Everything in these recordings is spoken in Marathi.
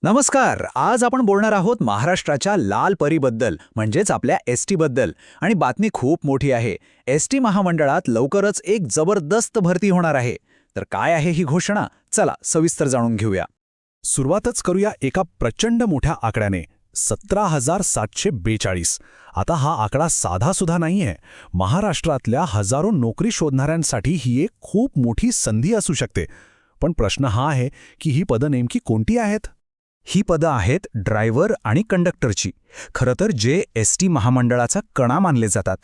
नमस्कार. आज आपण बोलणार आहोत महाराष्ट्राच्या लाल परीबद्दल, म्हणजेच आपल्या एसटी बद्दल. आणि बातमी खूप मोठी आहे. एसटी महामंडळात लवकरच एक जबरदस्त भरती होणार आहे. तर काय आहे ही घोषणा? चला सविस्तर जाणून घेऊया. सुरुवातच करूया एका प्रचंड मोठ्या आकड्याने 17,742. आता हा आकडा साधासुद्धा नाहीये. महाराष्ट्रातल्या हजारो नोकरी शोधणाऱ्यांसाठी ही एक खूप मोठी संधी असू शकते. पण प्रश्न हा आहे की ही पदं नेमकी कोणती आहेत? ही पदं आहेत ड्रायव्हर आणि कंडक्टरची. खरं तर जे एसटी महामंडळाचा कणा मानले जातात.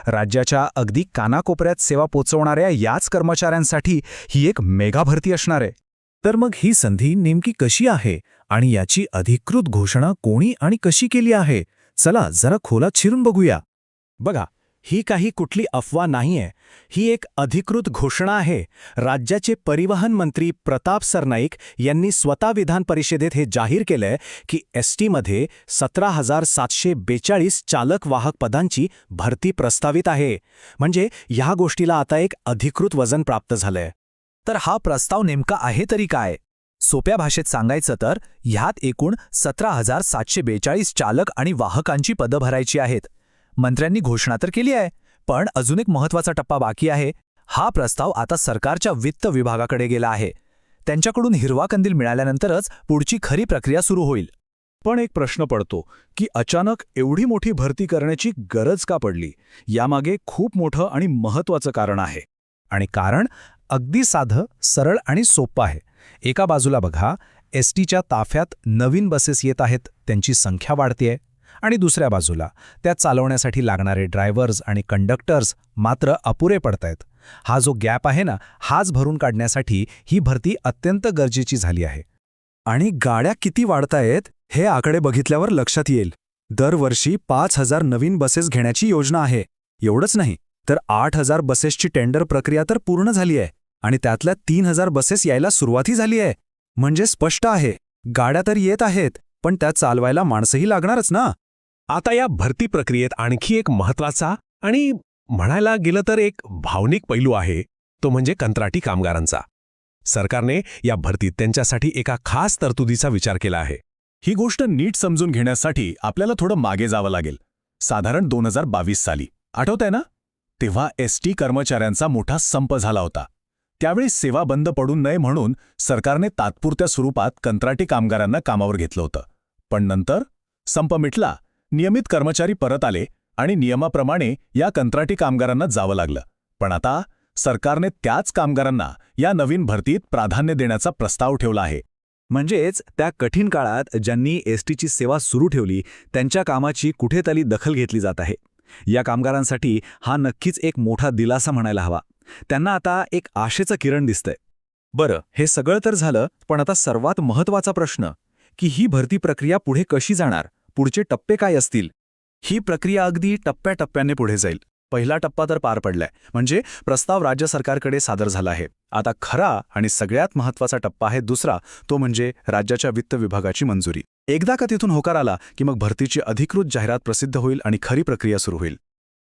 राज्याच्या अगदी कानाकोपऱ्यात सेवा पोचवणाऱ्या याच कर्मचाऱ्यांसाठी ही एक मेगा भरती असणार आहे. तर मग ही संधी नेमकी कशी आहे आणि याची अधिकृत घोषणा कोणी आणि कशी केली आहे? चला जरा खोलात शिरून बघूया. बघा, ही काही कुठली अफवा नाहीये. ही एक अधिकृत घोषणा आहे. राज्याचे परिवहन मंत्री प्रताप सरनाईक यांनी स्वतः विधान परिषदेत हे जाहीर केलंय की एसटीमध्ये 17,742 चालक वाहक पदांची भरती प्रस्तावित आहे. म्हणजे ह्या गोष्टीला आता एक अधिकृत वजन प्राप्त झालंय. तर हा प्रस्ताव नेमका आहे तरी काय? सोप्या भाषेत सांगायचं तर ह्यात एकूण 17,742 चालक आणि वाहकांची पदं भरायची आहेत. मंत्र्यांनी घोषणा तर केली आहे, पण अजून एक महत्त्वाचा टप्पा बाकी आहे. हा प्रस्ताव आता सरकारच्या वित्त विभागाकडे गेला आहे. त्यांच्याकडून हिरवा कंदील मिळाल्यानंतरच पुढची खरी प्रक्रिया सुरू होईल. पण एक प्रश्न पडतो की अचानक एवढी मोठी भरती करण्याची गरज का पडली? यामागे खूप मोठं आणि महत्त्वाचं कारण आहे. आणि कारण अगदी साधं, सरळ आणि सोपं आहे. एका बाजूला बघा, एसटीच्या ताफ्यात नवीन बसेस येत आहेत, त्यांची संख्या वाढतेय. आणि दुसऱ्या बाजूला त्या चालवण्यासाठी लागणारे ड्रायव्हर्स आणि कंडक्टर्स मात्र अपुरे पडतायत. हा जो गॅप आहे ना, हाच भरून काढण्यासाठी ही भरती अत्यंत गरजेची झाली आहे. आणि गाड्या किती वाढतायत हे आकडे बघितल्यावर लक्षात येईल. दरवर्षी 5,000 नवीन बसेस घेण्याची योजना आहे. एवढंच नाही तर 8,000 बसेसची टेंडर प्रक्रिया तर पूर्ण झाली आहे आणि त्यातल्या 3,000 बसेस यायला सुरुवातही झाली आहे. म्हणजे स्पष्ट आहे, गाड्या तर येत आहेत, पण त्या चालवायला माणसंही लागणारच ना. आता या भरती प्रक्रियेत आणखी एक महत्त्वाचा आणि म्हणायला गेलं तर एक भावनिक पैलू आहे, तो म्हणजे कंत्राटी कामगारांचा. सरकारने या भरतीत त्यांच्यासाठी एका खास तरतुदीचा विचार केला आहे. ही गोष्ट नीट समजून घेण्यासाठी आपल्याला थोडं मागे जावं लागेल. साधारण 2022 साली, आठवतंय ना, तेव्हा एसटी कर्मचाऱ्यांचा मोठा संप झाला होता. त्यावेळी सेवा बंद पडू नये म्हणून सरकारने तात्पुरत्या स्वरूपात कंत्राटी कामगारांना कामावर घेतलं होतं. पण नंतर संप मिटला, नियमित कर्मचारी परत आले आणि नियमाप्रमाणे या कंत्राटी कामगारांना जावं लागलं. पण आता सरकारने त्याच कामगारांना या नवीन भरतीत प्राधान्य देण्याचा प्रस्ताव ठेवला आहे. म्हणजेच त्या कठीण काळात ज्यांनी एसटीची सेवा सुरू ठेवली, त्यांच्या कामाची कुठेतरी दखल घेतली जात आहे. या कामगारांसाठी हा नक्कीच एक मोठा दिलासा म्हणायला हवा. त्यांना आता एक आशेचं किरण दिसतंय. बरं, हे सगळं तर झालं, पण आता सर्वात महत्त्वाचा प्रश्न की ही भरती प्रक्रिया पुढे कशी जाणार? पुढचे टप्पे काय असतील? ही प्रक्रिया अगदी टप्प्याटप्प्याने पुढे जाईल. पहिला टप्पा तर पार पडलाय, म्हणजे प्रस्ताव राज्य सरकारकडे सादर झाला आहे. आता खरा आणि सगळ्यात महत्त्वाचा टप्पा आहे दुसरा, तो म्हणजे राज्याच्या वित्त विभागाची मंजुरी. एकदा का तिथून होकार आला की मग भरतीची अधिकृत जाहिरात प्रसिद्ध होईल आणि खरी प्रक्रिया सुरू होईल.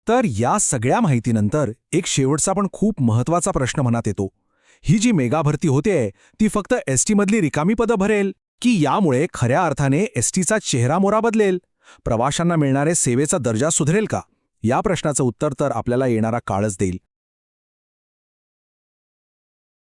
तर या सगळ्या माहितीनंतर एक शेवटचा पण खूप महत्त्वाचा प्रश्न मनात येतो. ही जी मेगा भरती होतेय ती फक्त एसटीमधली रिकामी पदं भरेल की यामुळे खऱ्या अर्थाने एसटीचा चेहरामोहरा बदलेल? प्रवाशांना मिळणारे सेवेचा दर्जा सुधारेल का? या प्रश्नाचं उत्तर तर आपल्याला येणारा काळच देईल.